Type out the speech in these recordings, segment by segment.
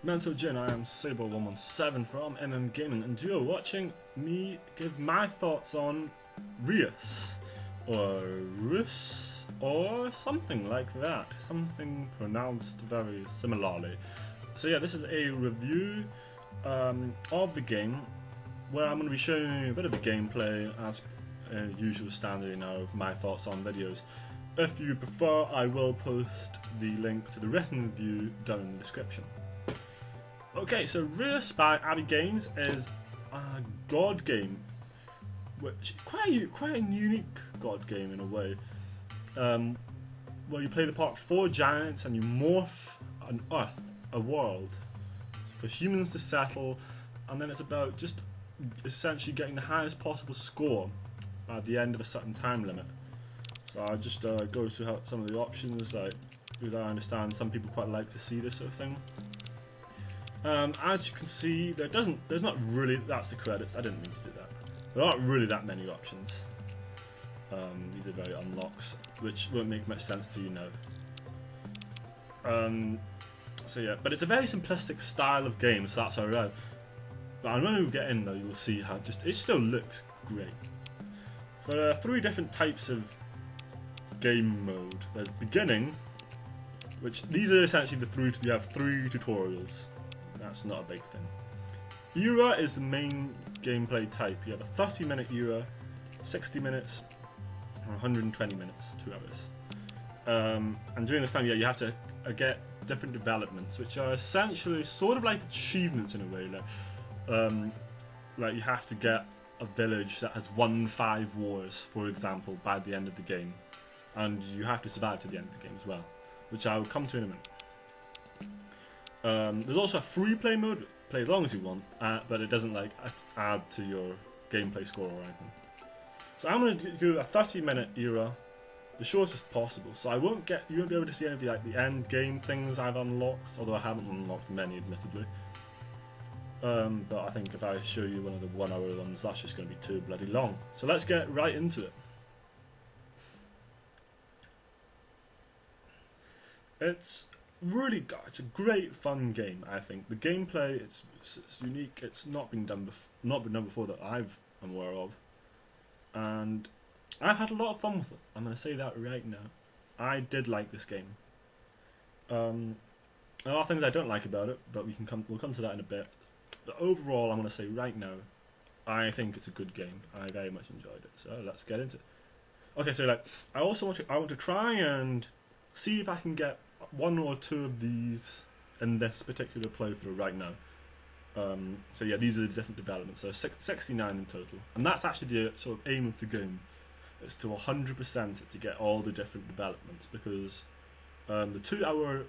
Mental Jin, I am Sable117 from MMgaming, and you are watching me give my thoughts on Reus, or Reus, or something like that, something pronounced very similarly. So yeah, this is a review of the game, where I'm going to be showing you a bit of the gameplay as usual standard of my thoughts on videos. If you prefer, I will post the link to the written review down in the description. Okay, so Reus by MMgaming is a god game, which quite a unique god game in a way, where you play the part of 4 giants and you morph an Earth, a world, for humans to settle, and then it's about just essentially getting the highest possible score at the end of a certain time limit. So I'll just go through some of the options, like, because I understand some people quite like to see this sort of thing. As you can see, there's not really, that's the credits, I didn't mean to do that. There aren't really that many options. These are very unlocks, which won't make much sense to you now. So yeah, but it's a very simplistic style of game, so that's alright. But when we get in though, you'll see how it still looks great. So there are 3 different types of game mode. There's beginning, which these are essentially you have 3 tutorials. That's not a big thing. Era is the main gameplay type. You have a 30-minute era, 60 minutes, or 120 minutes, 2 hours. And during this time, yeah, you have to get different developments, which are essentially sort of like achievements in a way. Like you have to get a village that has won 5 wars, for example, by the end of the game, and you have to survive to the end of the game as well, which I will come to in a minute. There's also a free play mode, play as long as you want, but it doesn't like add to your gameplay score or anything. So I'm going to do a 30-minute era, the shortest possible, so you won't be able to see any of the end game things I've unlocked, although I haven't unlocked many admittedly. But I think if I show you one of the 1 hour ones, that's just going to be too bloody long. So let's get right into it. It's a great fun game. I think the gameplay it's unique. It's not been done before that I'm aware of, and I've had a lot of fun with it. I'm going to say that right now. I did like this game. There are things I don't like about it, but we'll come to that in a bit. But overall, I'm going to say right now, I think it's a good game. I very much enjoyed it. So let's get into it. Okay, so I want to try and see if I can get 1 or 2 of these in this particular playthrough right now. So yeah, these are the different developments. So 69 in total, and that's actually the sort of aim of the game. It's to 100% to get all the different developments, because the 2-hour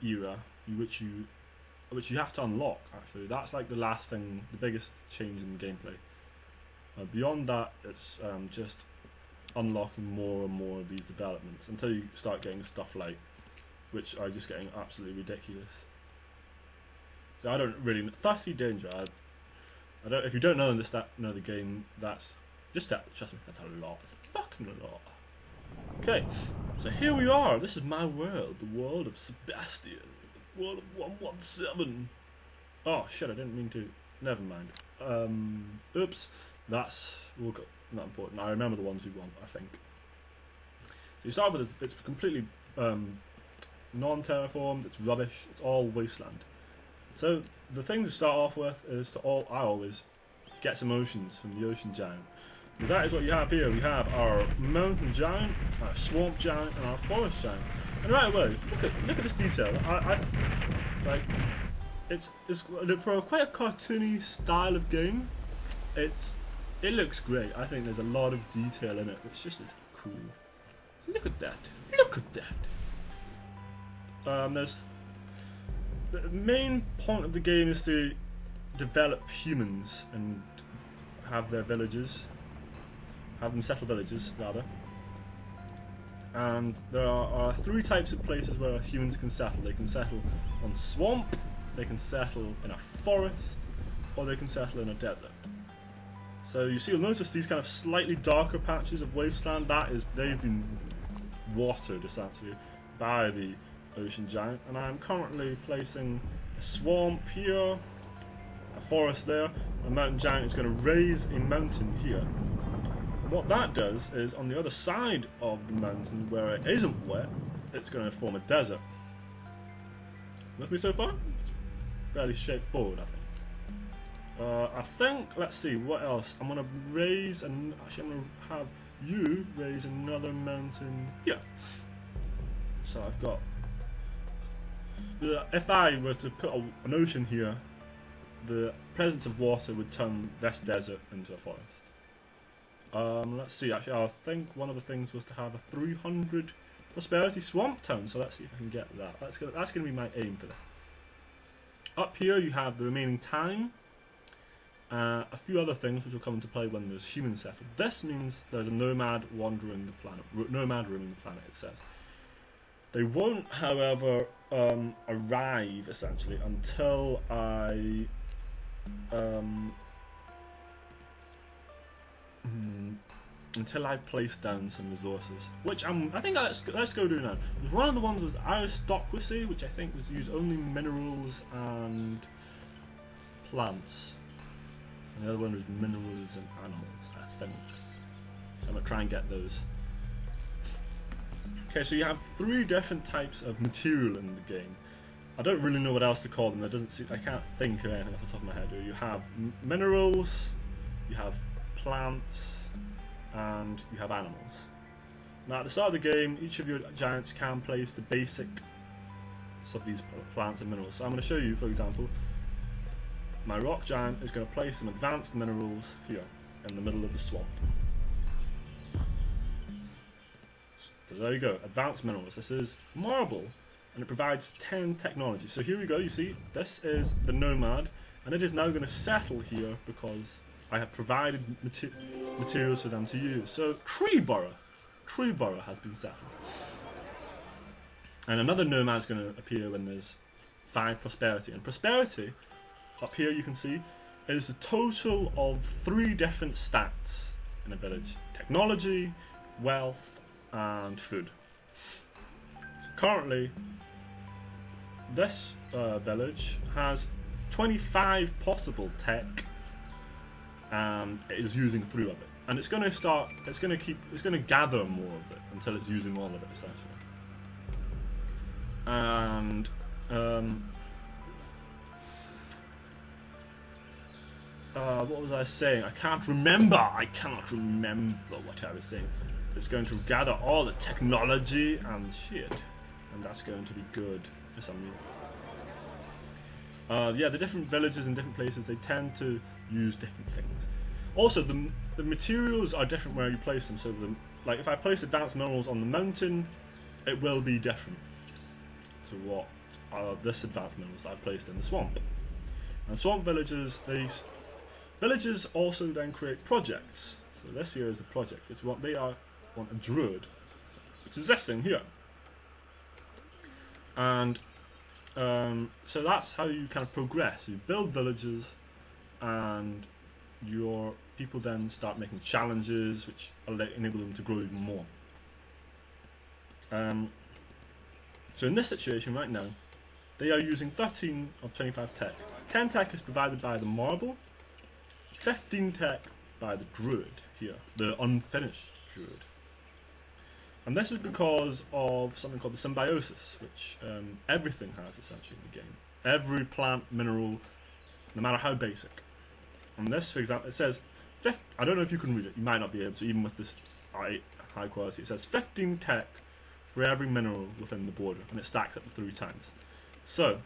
era, which you have to unlock, actually, that's like the last thing, the biggest change in the gameplay. Beyond that, it's just unlocking more and more of these developments until you start getting stuff like, which are just getting absolutely ridiculous. So I don't really 30 danger. I don't. If you don't know the game, that's just that. Trust me, that's a lot. It's fucking a lot. Okay, so here we are. This is my world, the world of Sebastian, the world of 117. Oh shit! I didn't mean to. Never mind. Oops. That's not important. I remember the ones we want, I think. So you start with it's completely non-terraformed. It's rubbish. It's all wasteland. So the thing to start off with is I always get some oceans from the ocean giant, because that is what you have here. We have our mountain giant, our swamp giant, and our forest giant. And right away, look at this detail. It's for quite a cartoony style of game. It looks great. I think there's a lot of detail in it. It's just cool. Look at that. Look at that. The main point of the game is to develop humans and have them settle villages rather. And there are 3 types of places where humans can settle. They can settle on swamp, they can settle in a forest, or they can settle in a desert. So you'll notice these kind of slightly darker patches of wasteland. They've been watered essentially by the ocean giant, and I'm currently placing a swamp here, a forest there. A mountain giant is going to raise a mountain here. And what that does is, on the other side of the mountain where it isn't wet, it's going to form a desert. With me so far? It's fairly straightforward, I think. Let's see, what else? I'm going to raise, and actually I'm going to have you raise another mountain here. So I've got, if I were to put an ocean here, the presence of water would turn this desert into a forest. Let's see, actually I think one of the things was to have a 300 prosperity swamp town, so let's see if I can get that. That's going to be my aim for this. Up here you have the remaining time, a few other things which will come into play when there's humans settled. This means there's a nomad wandering the planet, nomad roaming the planet, it says. They won't, however, arrive essentially until I place down some resources, which I think let's go do now. One of the ones was aristocracy, which I think was use only minerals and plants, and the other one was minerals and animals, I think. So I'm gonna try and get those. Okay, so you have 3 different types of material in the game. I don't really know what else to call them. I can't think of anything off the top of my head. You have minerals, you have plants, and you have animals. Now at the start of the game, each of your giants can place the basics of these plants and minerals. So I'm going to show you, for example, my rock giant is going to place some advanced minerals here in the middle of the swamp. So there you go, advanced minerals. This is marble, and it provides 10 technology. So here we go, you see, this is the nomad, and it is now going to settle here because I have provided materials for them to use. So tree borough has been settled. And another nomad is going to appear when there's 5 prosperity. And prosperity, up here you can see, is the total of 3 different stats in a village. Technology, wealth, and food. So currently, this village has 25 possible tech, and it is using 3 of it. And it's going to gather more of it until it's using all of it, essentially. And what was I saying? I cannot remember what I was saying. It's going to gather all the technology and shit, and that's going to be good for some reason. Yeah, the different villages in different places, they tend to use different things. Also, the materials are different where you place them. So, like if I place advanced minerals on the mountain, it will be different to what this advanced minerals that I placed in the swamp. And swamp villages, villages also then create projects. So this here is the project. It's what they are. Want a druid, which is this thing here. And so that's how you kind of progress. You build villages, and your people then start making challenges which enable them to grow even more. So in this situation right now, they are using 13 of 25 tech. 10 tech is provided by the marble, 15 tech by the druid here, the unfinished druid. And this is because of something called the symbiosis, which everything has essentially in the game. Every plant, mineral, no matter how basic. And this, for example, it says, I don't know if you can read it, you might not be able to, even with this high quality. It says 15 tech for every mineral within the border, and it stacks up to 3 times. So,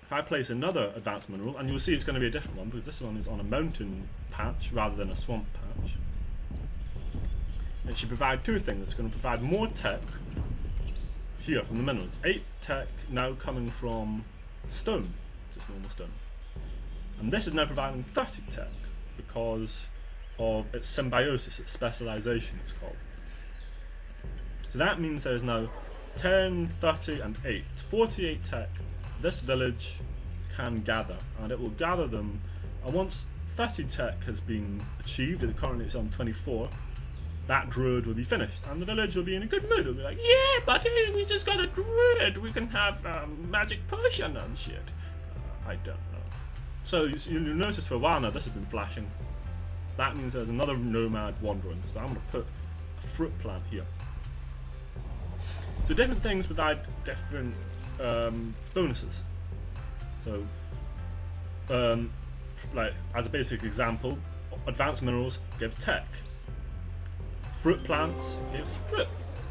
if I place another advanced mineral, and you'll see it's going to be a different one, because this one is on a mountain patch rather than a swamp patch. It should provide 2 things. It's going to provide more tech here from the minerals. 8 tech now coming from stone, just normal stone. And this is now providing 30 tech because of its symbiosis, its specialization it's called. So that means there's now 10, 30 and 8. 48 tech this village can gather, and it will gather them, and once 30 tech has been achieved, and currently it's on 24, that druid will be finished, and the village will be in a good mood. It'll be like, yeah, buddy, we just got a druid. We can have magic potion and shit. I don't know. So you'll notice for a while now this has been flashing. That means there's another nomad wandering. So I'm going to put a fruit plant here. So different things provide different bonuses. So, like as a basic example, advanced minerals give tech. Fruit plants gives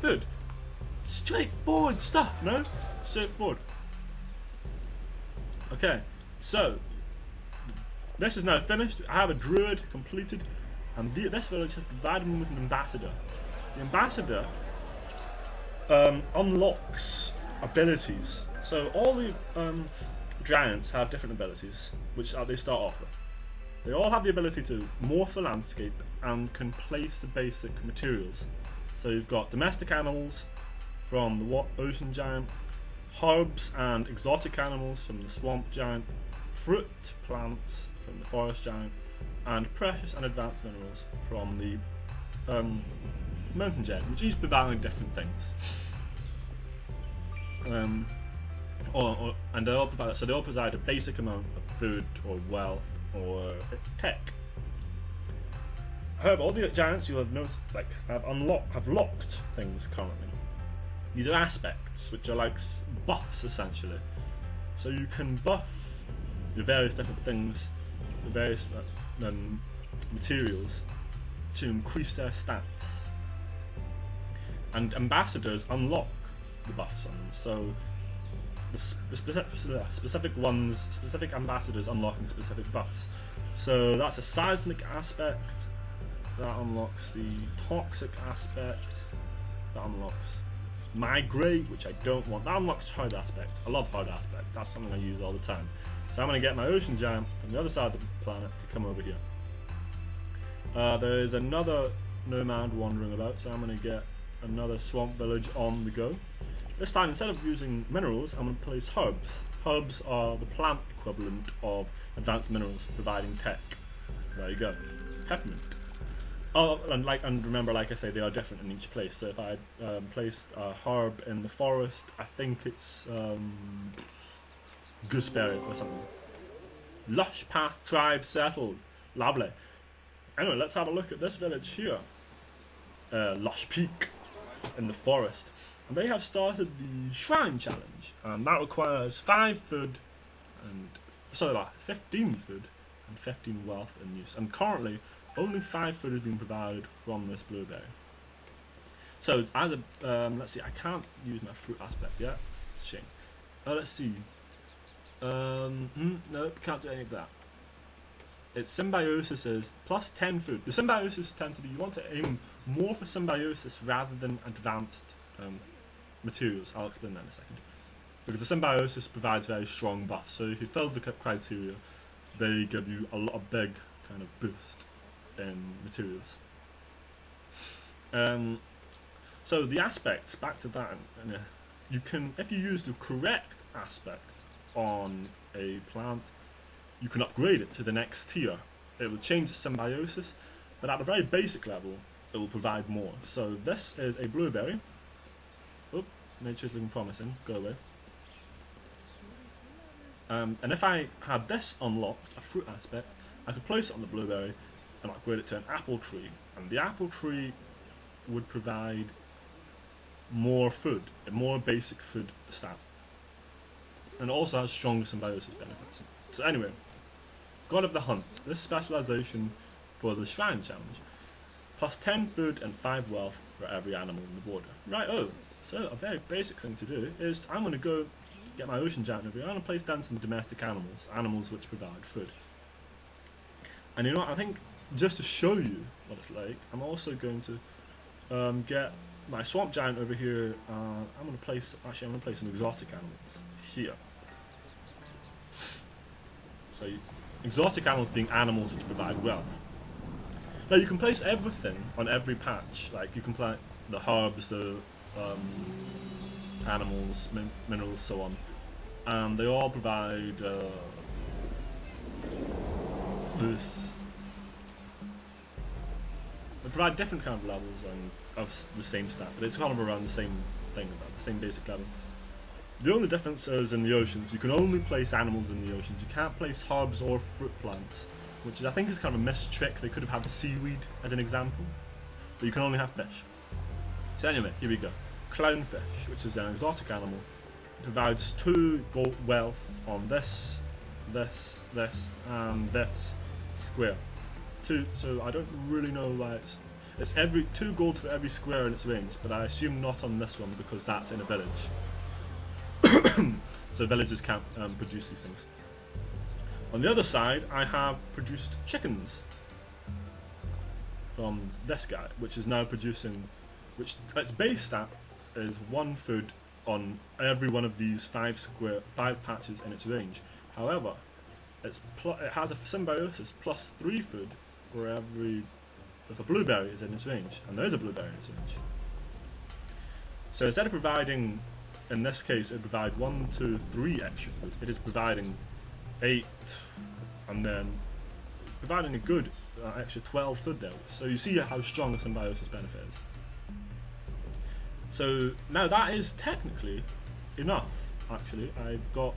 food. Straightforward stuff, no? Straightforward. Okay, so this is now finished. I have a druid completed, and this village has provided me with an ambassador. The ambassador unlocks abilities. So all the giants have different abilities, which they start off with. They all have the ability to morph the landscape and can place the basic materials. So you've got domestic animals from the ocean giant, herbs and exotic animals from the swamp giant, fruit plants from the forest giant, and precious and advanced minerals from the mountain giant, which each providing different things. And they all provide a basic amount of food or wealth or tech. However, all the giants you'll have noticed have locked things currently. These are aspects, which are like buffs essentially. So you can buff the various different things, the various materials to increase their stats. And ambassadors unlock the buffs on them. So the specific ambassadors unlocking specific buffs. So that's a seismic aspect. That unlocks the toxic aspect. That unlocks migrate, which I don't want. That unlocks hard aspect. I love hard aspect. That's something I use all the time. So I'm going to get my ocean giant from the other side of the planet to come over here. There is another nomad wandering about, so I'm going to get another swamp village on the go. This time, instead of using minerals, I'm going to place herbs. Herbs are the plant equivalent of advanced minerals, providing tech. There you go. Peppermint. Oh, and remember, like I say, they are different in each place. So if I placed a herb in the forest, I think it's gooseberry or something. Lush path tribe settled. Lovely. Anyway, let's have a look at this village here. Lush Peak in the forest. And they have started the Shrine Challenge, and that requires 15 food and 15 wealth in use. And currently, only 5 food has been provided from this blueberry. So, as a let's see, I can't use my fruit aspect yet. Shame. Let's see. No, can't do any of that. Its symbiosis is plus 10 food. The symbiosis tend to be, you want to aim more for symbiosis rather than advanced materials. I'll explain that in a second. Because the symbiosis provides very strong buffs, so if you fill the criteria, they give you a big kind of boost in materials. So the aspects, back to that, you can, if you use the correct aspect on a plant, you can upgrade it to the next tier. It will change its symbiosis, but at a very basic level, it will provide more. So this is a blueberry. Oh, nature's looking promising. Go away. And if I had this unlocked, a fruit aspect, I could place it on the blueberry and upgrade it to an apple tree. And the apple tree would provide more food, a more basic food stat. And it also has stronger symbiosis benefits. So anyway, God of the Hunt. This specialization for the Shrine Challenge. Plus 10 food and 5 wealth for every animal in the border. Right, so a very basic thing to do is I'm going to go get my ocean giant over here. I'm going to place down some domestic animals which provide food. And you know what, I think just to show you what it's like, I'm also going to get my swamp giant over here. I'm going to place some exotic animals here. So exotic animals being animals which provide wealth. Now you can place everything on every patch, like you can plant the herbs, the animals, minerals, so on, and they all provide boosts. They provide different kind of levels and of the same stat, but it's kind of around the same thing, about the same basic level. The only difference is in the oceans. You can only place animals in the oceans. You can't place herbs or fruit plants, which is, I think, is kind of a missed trick. They could have had seaweed as an example, but you can only have fish. So anyway, here we go. Clownfish, which is an exotic animal, provides 2 gold wealth on this, and this square. So I don't really know why it's every 2 gold for every square in its range, but I assume not on this one because that's in a village. So villagers can't produce these things. On the other side, I have produced chickens from this guy, which is now producing, which its base stat is 1 food on every one of these 5 patches in its range. However, it has a symbiosis plus 3 food for every, if a blueberry is in its range, and there is a blueberry in its range. So instead of providing, in this case, it provides 1, 2, 3 extra food, it is providing 8, and then providing a good extra 12 food there. So you see how strong the symbiosis benefit is. So now that is technically enough, actually. I've got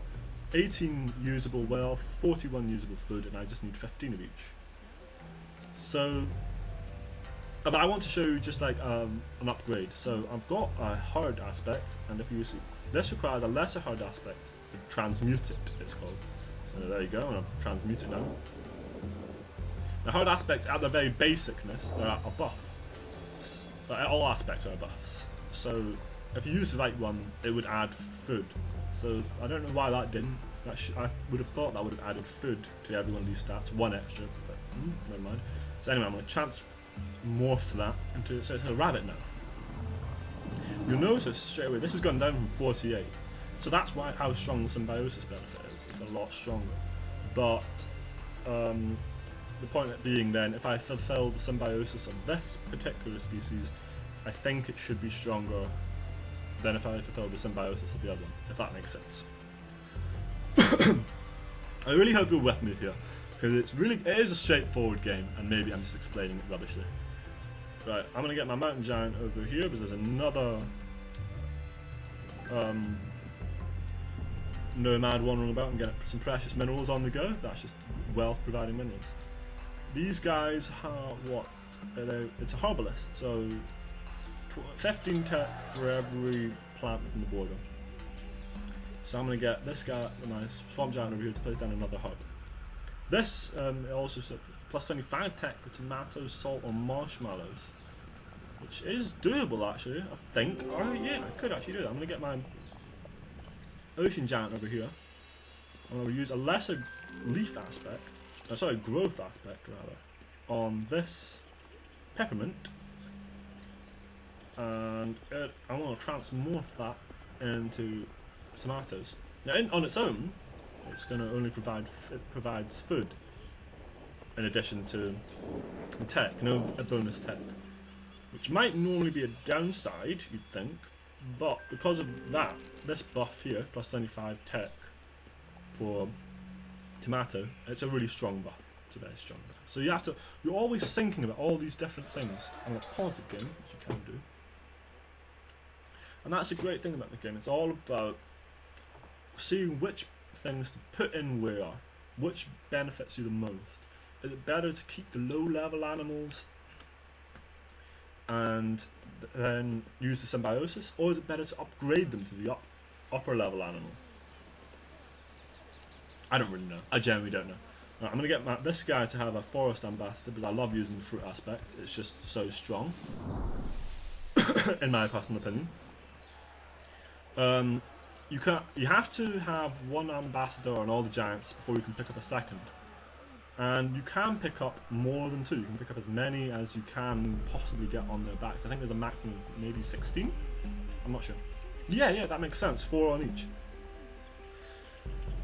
18 usable wealth, 41 usable food, and I just need 15 of each. So, but I want to show you just like an upgrade. So I've got a hard aspect, and if you see, this requires a lesser hard aspect to transmute it, it's called. So there you go, and I've transmuted it now. The hard aspects at their very basicness, they're a buff. But all aspects are buffs. So if you use the right one, it would add food. So I don't know why that didn't. I would have thought that would have added food to every one of these stats, 1 extra, but never mind. So anyway, I'm going to transmorph that into, so it's a rabbit now. You'll notice straight away, this has gone down from 48. So that's why how strong the symbiosis benefit is. It's a lot stronger. But the point being then, if I fulfill the symbiosis of this particular species, I think it should be stronger than if I fulfill the symbiosis of the other one, if that makes sense. I really hope you're with me here, because it is a straightforward game, and maybe I'm just explaining it rubbishly. Right, I'm gonna get my mountain giant over here because there's another nomad wandering about and getting some precious minerals on the go. That's just wealth providing minerals. These guys have what? It's a herbalist, so 15 tech for every plant from the border. So I'm going to get this guy, my swamp giant over here, to place down another herb. This also says plus 25 tech for tomatoes, salt, or marshmallows, which is doable actually, I think. Oh yeah, I could actually do that. I'm going to get my ocean giant over here. I'm going to use a lesser leaf aspect, growth aspect rather, on this peppermint, and I want to transmorph that into tomatoes. Now, on its own, it's going to only provides food in addition to tech, no bonus tech, which might normally be a downside, you'd think, but because of that, this buff here, plus 25 tech for tomato, it's a really strong buff. It's a very strong buff. So you're always thinking about all these different things. I'm going to pause the game, which you can do. And that's a great thing about the game. It's all about seeing which things to put in where, which benefits you the most. Is it better to keep the low level animals and then use the symbiosis, or is it better to upgrade them to the upper level animal? I don't really know. I genuinely don't know. Right, I'm going to get this guy to have a forest ambassador because I love using the fruit aspect. It's just so strong, in my personal opinion. You have to have 1 ambassador on all the giants before you can pick up a second. And you can pick up more than 2. You can pick up as many as you can possibly get on their backs. I think there's a maximum of maybe 16? I'm not sure. Yeah, that makes sense. 4 on each.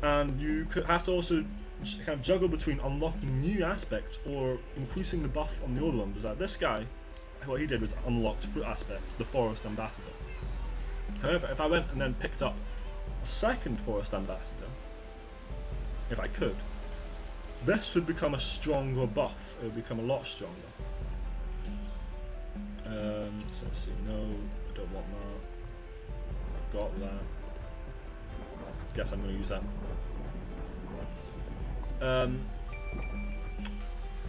And you have to also kind of juggle between unlocking new aspects or increasing the buff on the other one. Because like this guy, what he did was unlocked fruit aspect, the forest ambassador. However, if I went and then picked up a second forest ambassador, if I could, this would become a stronger buff. It would become a lot stronger. So let's see. No, I don't want that. I've got that. I guess I'm going to use that.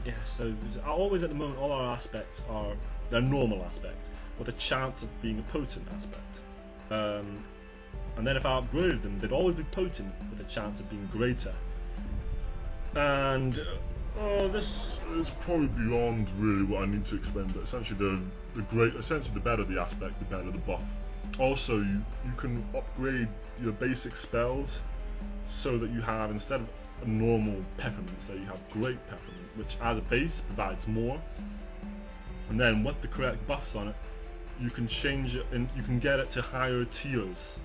Yeah, so always at the moment all our aspects are their normal aspect with a chance of being a potent aspect. And then if I upgraded them, they'd always be potent with a chance of being greater. And this is probably beyond really what I need to explain, but essentially the better the aspect, the better the buff. Also, you can upgrade your basic spells so that you have, instead of a normal peppermint, so you have great peppermint, which as a base provides more. And then with the correct buffs on it, you can change it and you can get it to higher tiers,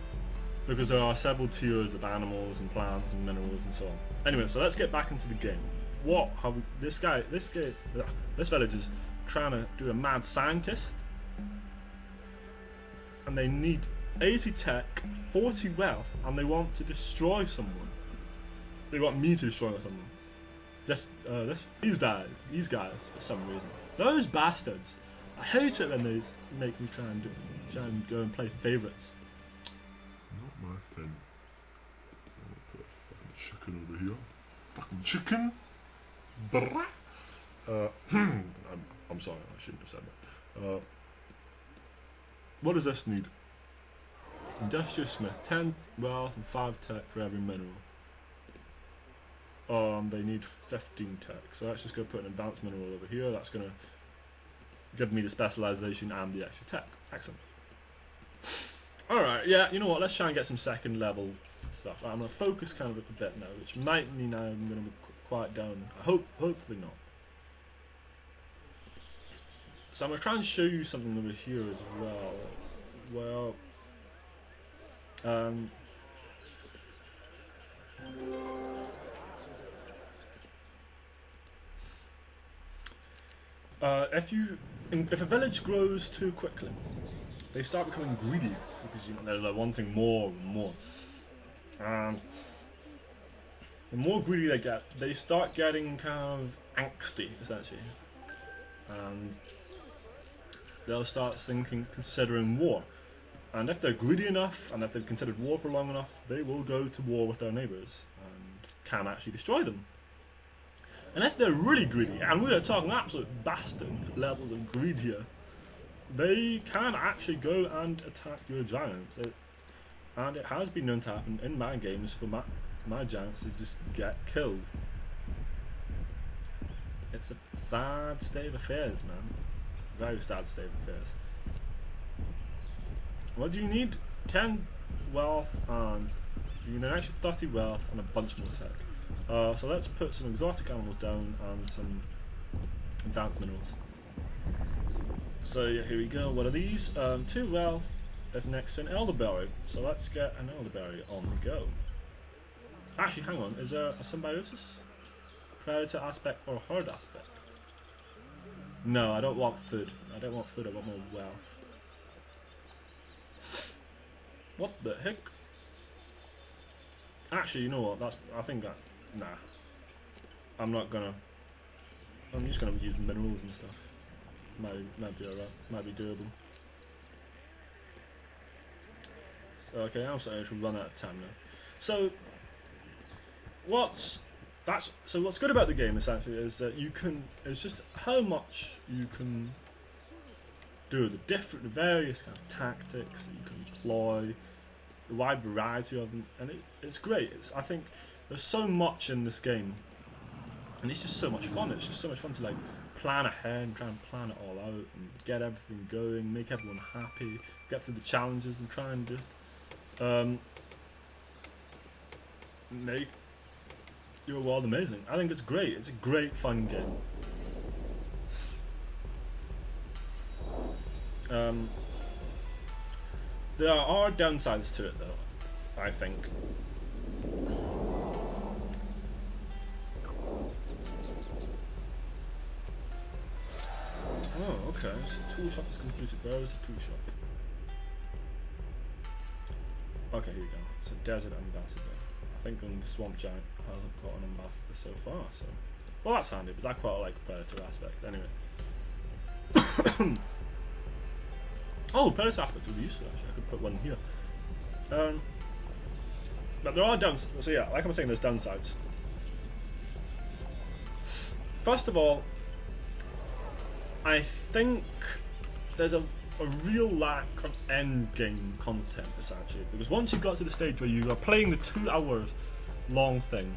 because there are several tiers of animals and plants and minerals and so on. Anyway, so let's get back into the game. This village is trying to do a mad scientist, and they need 80 tech, 40 wealth, and they want to destroy someone. They want me to destroy someone. These guys, for some reason. Those bastards. I hate it when they make me try and go and play favourites. Not my thing. I'll put a fucking chicken over here. Fucking chicken? Brah! I'm sorry, I shouldn't have said that. What does this need? Industrial Smith, 10 wealth and 5 tech for every mineral. They need 15 tech, so let's just go put an advanced mineral over here. That's going to give me the specialization and the extra tech. Excellent. Alright, yeah, you know what, let's try and get some second level stuff. I'm going to focus kind of a bit now, which might mean I'm going to be quiet down. Hopefully not. So I'm going to try and show you something over here as well. If a village grows too quickly, they start becoming greedy because they're wanting more and more. And the more greedy they get, they start getting kind of angsty, essentially, and they'll start considering war. And if they're greedy enough, and if they've considered war for long enough, they will go to war with their neighbours and can actually destroy them. And if they're really greedy, and we are talking absolute bastard levels of greed here, they can actually go and attack your giants. And it has been known to happen in my games for my giants to just get killed. It's a sad state of affairs, man. Very sad state of affairs. What do you need? 10 wealth, and you need an extra 30 wealth and a bunch more tech. So let's put some exotic animals down and some advanced minerals. So yeah, here we go. What are these? 2 wealth is next to an elderberry. So let's get an elderberry on the go. Actually, hang on. Is there a symbiosis? Predator aspect or herd aspect? No, I don't want food. I don't want food. I want more wealth. What the heck? Actually, you know what? Nah. I'm just gonna use minerals and stuff. Might be alright. Might be doable. So, okay, I'm sorry to run out of time now. So what's good about the game essentially is that it's just how much you can do, the various kind of tactics that you can employ, the wide variety of them, and it's great. I think there's so much in this game, and it's just so much fun. It's just so much fun to like plan ahead and try and plan it all out and get everything going, make everyone happy, get through the challenges and try and just make your world amazing. I think it's great. It's a great fun game. There are downsides to it though, I think. Oh, okay. So tool shop is completed. Where is the tool shop? Okay, here we go. So desert ambassador. I think the swamp giant hasn't got an ambassador so far, so well that's handy, but I quite like the predator aspect anyway. Oh, predator aspect would be useful actually. I could put one here. But there are downsides. So yeah, like I'm saying, there's downsides. First of all, I think there's a real lack of end game content essentially, because once you got to the stage where you are playing the 2 hours long thing,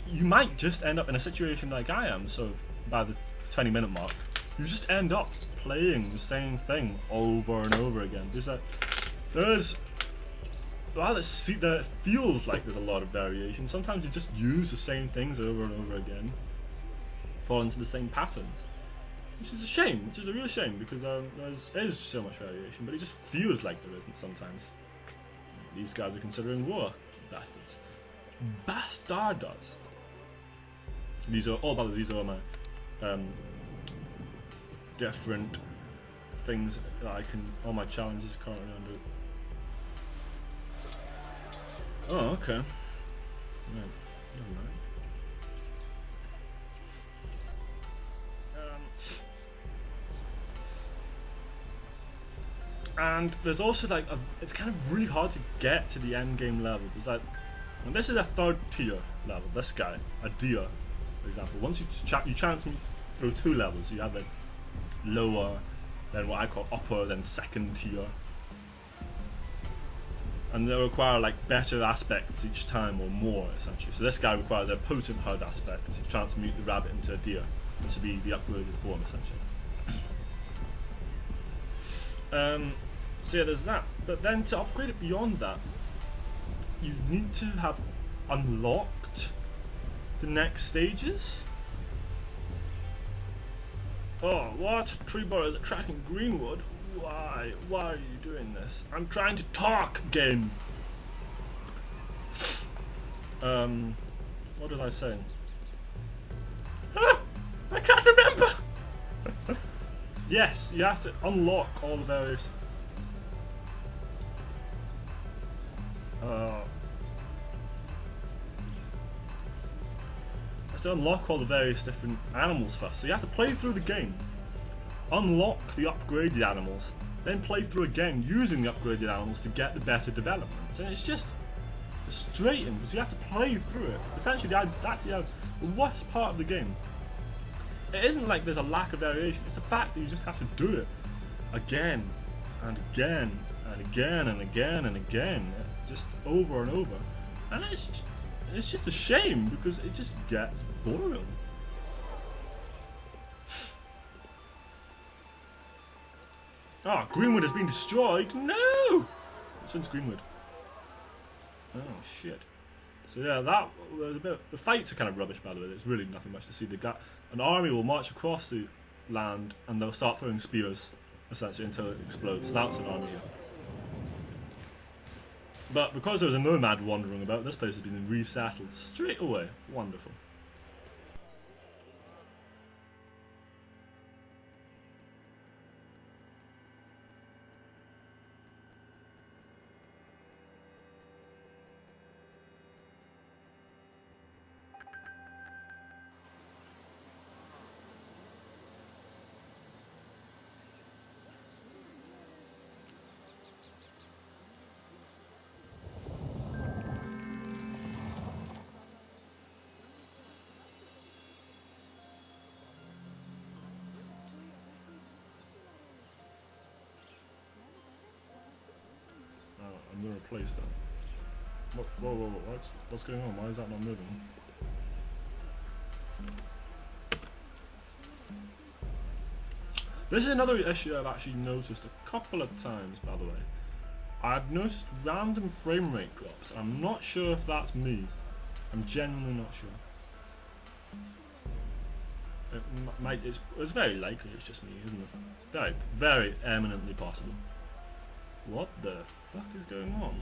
you might just end up in a situation like I am. So by the 20-minute mark, you just end up playing the same thing over and over again. While it feels like there's a lot of variation, sometimes you just use the same things over and over again, fall into the same patterns, which is a shame, which is a real shame, because there is so much variation, but it just feels like there isn't sometimes. These guys are considering war, bastards. Bastardos. These are all my different things that I can, all my challenges currently under. Oh, okay. Yeah, never mind. And there's also like it's kind of really hard to get to the end game level. There's like, and this is a 3rd tier level. This guy, a deer, for example. Once you chance through 2 levels, you have like lower, then what I call upper, then 2nd tier. And they require like better aspects each time or more essentially. So this guy requires a potent HUD aspect to transmute the rabbit into a deer. This would be the upgraded form essentially. So yeah, there's that. But then to upgrade it beyond that, you need to have unlocked the next stages. Oh, what? Tree burrow is tracking Greenwood? Why? Why are you doing this? I'm trying to talk, game! What did I say? Ah! I can't remember! Yes, you have to unlock all the various... you have to unlock all the various different animals first. So you have to play through the game, unlock the upgraded animals, then play through again using the upgraded animals to get the better developments. And it's just frustrating because you have to play through it. Essentially, that's the worst part of the game. It isn't like there's a lack of variation, it's the fact that you just have to do it again and again and again and again and again, just over and over. And it's just a shame because it just gets boring. Ah, Greenwood has been destroyed. No! Which one's Greenwood? Oh shit. So yeah, that was a bit. The fights are kind of rubbish, by the way. There's really nothing much to see. An army will march across the land and they'll start throwing spears, essentially, until it explodes. So that's an army here. But because there was a nomad wandering about, this place has been resettled straight away. Wonderful. I'm going to replace that. Whoa, what's going on? Why is that not moving? This is another issue I've actually noticed a couple of times, by the way. I've noticed random frame rate drops. I'm not sure if that's me. I'm genuinely not sure. It's very likely it's just me, isn't it? Very, very eminently possible. What the fuck is going on?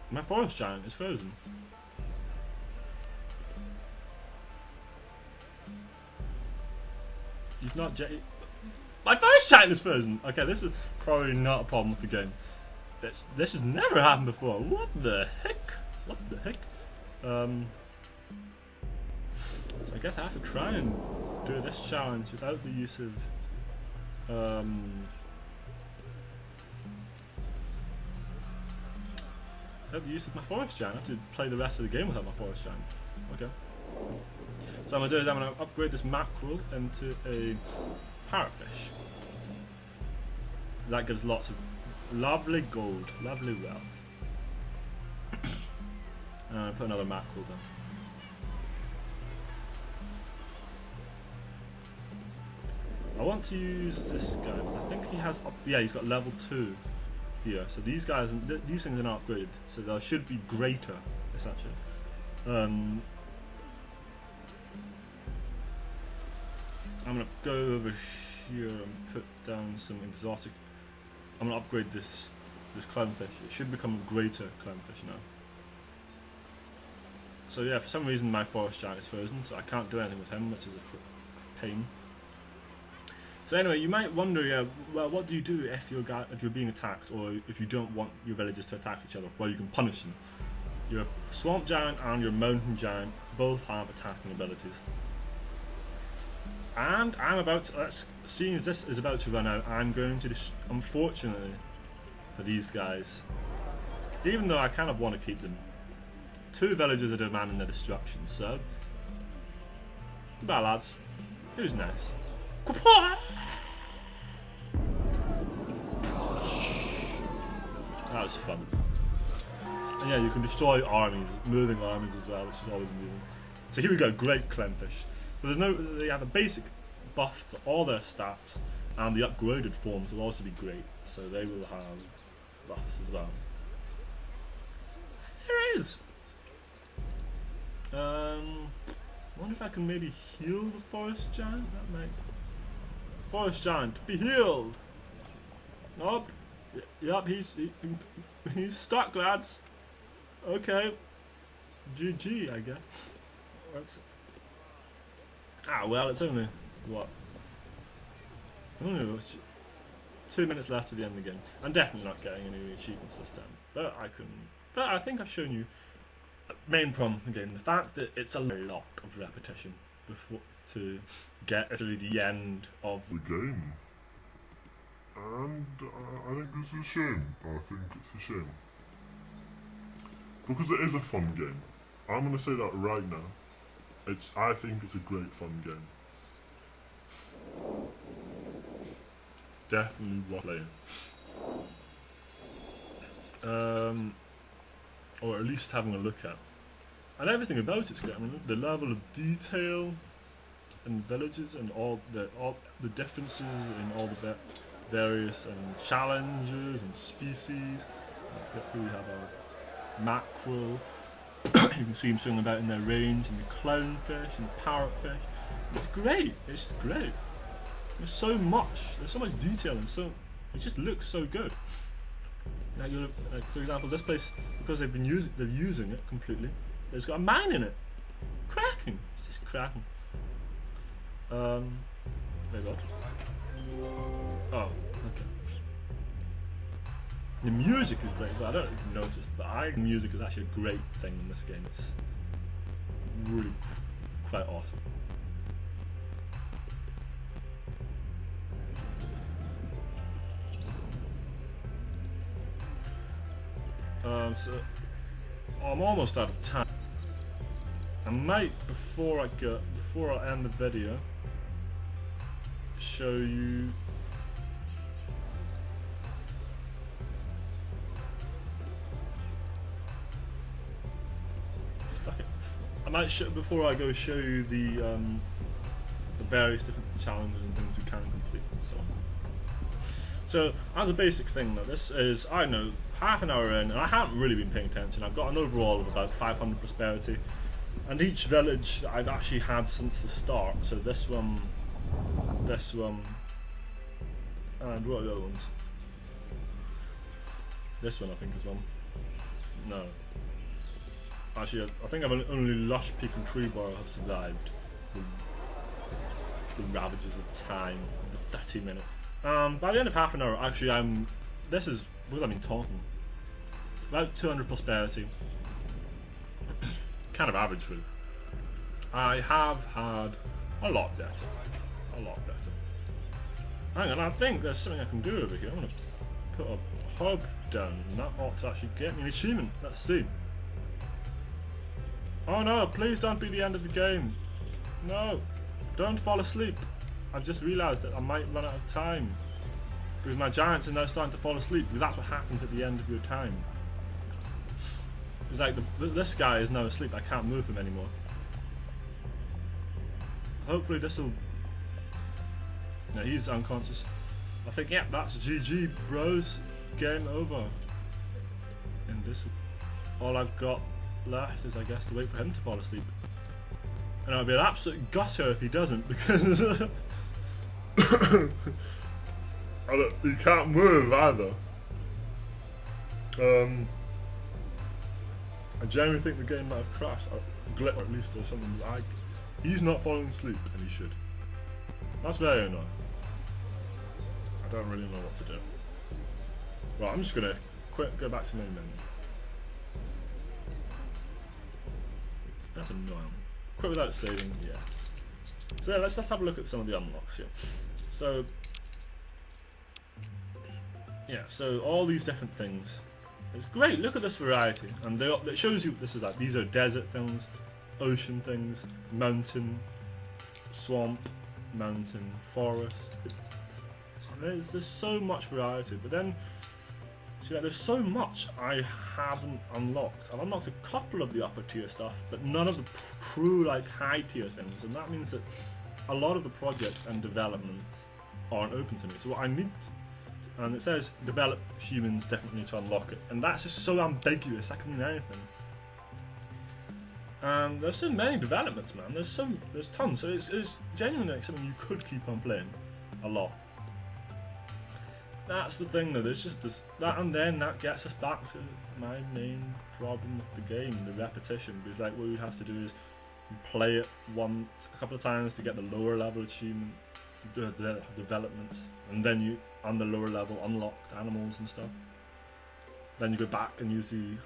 My forest giant is frozen. He's not my forest giant is frozen! Okay, this is probably not a problem with the game. This has never happened before. What the heck? What the heck? So I guess I have to try and do this challenge without the use of Have the use of my forest giant. I have to play the rest of the game without my forest giant. Okay. So I'm going to do is I'm going to upgrade this mackerel into a parrotfish. That gives lots of lovely gold, lovely wealth. And I'm going to put another mackerel down. I want to use this guy, but I think he has, yeah, he's got level 2 here. So these guys, these things are not upgraded, so they should be greater, essentially. I'm going to go over here and put down some exotic. I'm going to upgrade this clownfish. It should become a greater clownfish now. So yeah, for some reason my forest giant is frozen, so I can't do anything with him, which is a pain. So anyway, you might wonder, yeah, well, what do you do if you're being attacked, or if you don't want your villagers to attack each other? Well, you can punish them. Your swamp giant and your mountain giant both have attacking abilities. And I'm about to, seeing as this is about to run out, I'm going to, unfortunately for these guys, even though I kind of want to keep them, 2 villagers are demanding their destruction, so goodbye lads, who's nice? That was fun. And yeah, you can destroy armies, moving armies as well, which is always amusing. So here we go, great clownfish. So they have a basic buff to all their stats, and the upgraded forms will also be great, so they will have buffs as well. Here it is! I wonder if I can maybe heal the forest giant? That might... Forest giant, be healed! Nope. Yep, he's stuck, lads. Okay. GG, I guess. Well, it's only, what? Only 2 minutes left to the end of the game. I'm definitely not getting any achievements this time. But I think I've shown you the main problem with the game. The fact that it's a lot of repetition before to get to the end of the game. And I think it's a shame. Because it is a fun game. I'm going to say that right now. I think it's a great fun game. Definitely worth playing. Or at least having a look at. And everything about it's great. I mean, the level of detail in villages and all the differences in all the various challenges and species. Here we have our mackerel. You can see them swimming about in their range, and the clownfish and the parrotfish. It's great. It's just great. There's so much. There's so much detail, and it just looks so good. Now, like for example, this place, because they're using it completely. It's got a mine in it. Cracking. It's just cracking. There you go. Oh, okay. The music is great, but I don't know if you've noticed, but the music is actually a great thing in this game. It's really quite awesome. So I'm almost out of time. I might, before I end the video, show you. I might before I go show you the various different challenges and things you can complete and so on. So as a basic thing, though, this is, I don't know, half an hour in, and I haven't really been paying attention. I've got an overall of about 500 prosperity, and each village that I've actually had since the start. So this one, and what are the other ones? This one I think is one. No. Actually, I think I've only Lush Peak and Tree Bar have survived the ravages of time, the 30 minutes. By the end of half an hour, actually, this is what I've been talking. About 200 prosperity. Kind of average really. I have had a lot better. A lot better. Hang on, I think there's something I can do over here. I'm gonna put a hub down, and that ought to actually get me an achievement. Let's see. Oh no, please don't be the end of the game. No, don't fall asleep. I've just realised that I might run out of time. Because my giants are now starting to fall asleep, because that's what happens at the end of your time. It's like, this guy is now asleep, I can't move him anymore. Hopefully this will... No, he's unconscious. I think, yeah, that's GG, bros. Game over. And this, all I've got left is, I guess, to wait for him to fall asleep. And it'll be an absolute gutter if he doesn't, because he can't move either. I genuinely think the game might have crashed, or glitched, or at least there's something like. He's not falling asleep, and he should. That's very annoying. I don't really know what to do. Well, I'm just gonna go back to main menu. That's annoying. Quit without saving, yeah. So yeah, let's have a look at some of the unlocks here. So, yeah, so all these different things. It's great, look at this variety. And it shows you what this is like. These are desert things, ocean things, mountain, swamp, mountain, forest. There's so much variety, but then, see, like, there's so much I haven't unlocked. I've unlocked a couple of the upper tier stuff, but none of the true, like, high tier things, and that means that a lot of the projects and developments aren't open to me. So what I need, and it says develop humans definitely to unlock it, and that's just so ambiguous, that can mean anything. And there's so many developments, man. There's tons. So it's genuinely like something you could keep on playing a lot. That's the thing though, there's just this, and then that gets us back to my main problem with the game, the repetition, because like what you have to do is you play it a couple of times to get the lower level achievement, the developments, and then you, on the lower level, unlocked animals and stuff. Then you go back and use the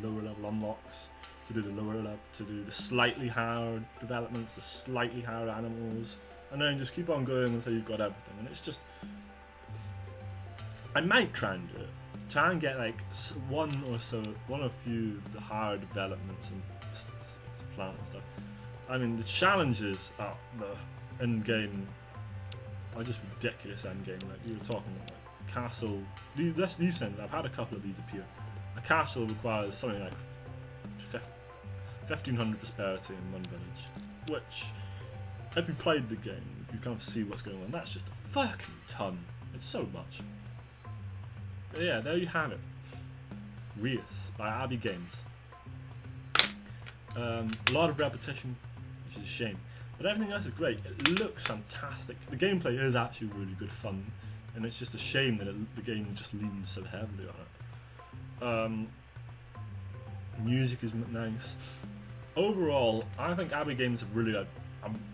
lower level unlocks to do the slightly higher developments, the slightly higher animals, and then just keep on going until you've got everything, and it's just... I might try and do it. Try and get like one or few of the higher developments and plant and stuff. I mean, the challenges at the end game are just ridiculous end game. Like you were talking about, like, castle. These things, I've had a couple of these appear. A castle requires something like 1,500 prosperity in one village, which, if you played the game, if you kind of see what's going on, that's just a fucking ton. It's so much. But yeah, there you have it. Reus by Abby Games. A lot of repetition, which is a shame. But everything else is great. It looks fantastic. The gameplay is actually really good fun. And it's just a shame that the game just leans so heavily on it. Music is nice. Overall, I think Abby Games have really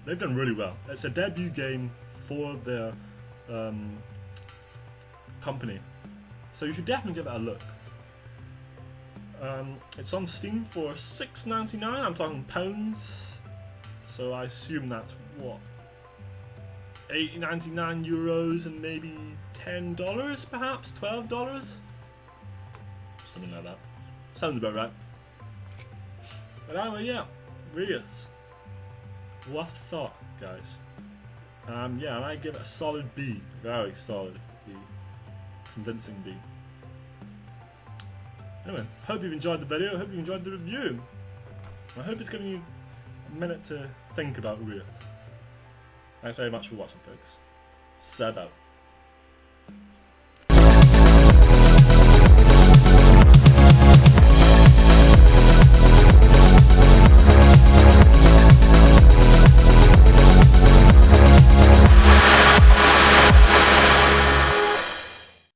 they've done really well. It's a debut game for their company. So you should definitely give it a look. It's on Steam for $6.99. I'm talking pounds. So I assume that's what, 99 euros and maybe $10, perhaps $12, something like that. Sounds about right. But anyway, yeah, Reus. What a thought, guys. Yeah, and I give it a solid B, very solid B. Convincing B. Anyway, hope you've enjoyed the video, hope you enjoyed the review. I hope it's giving you a minute to think about Reus. Thanks very much for watching, folks. Seb out.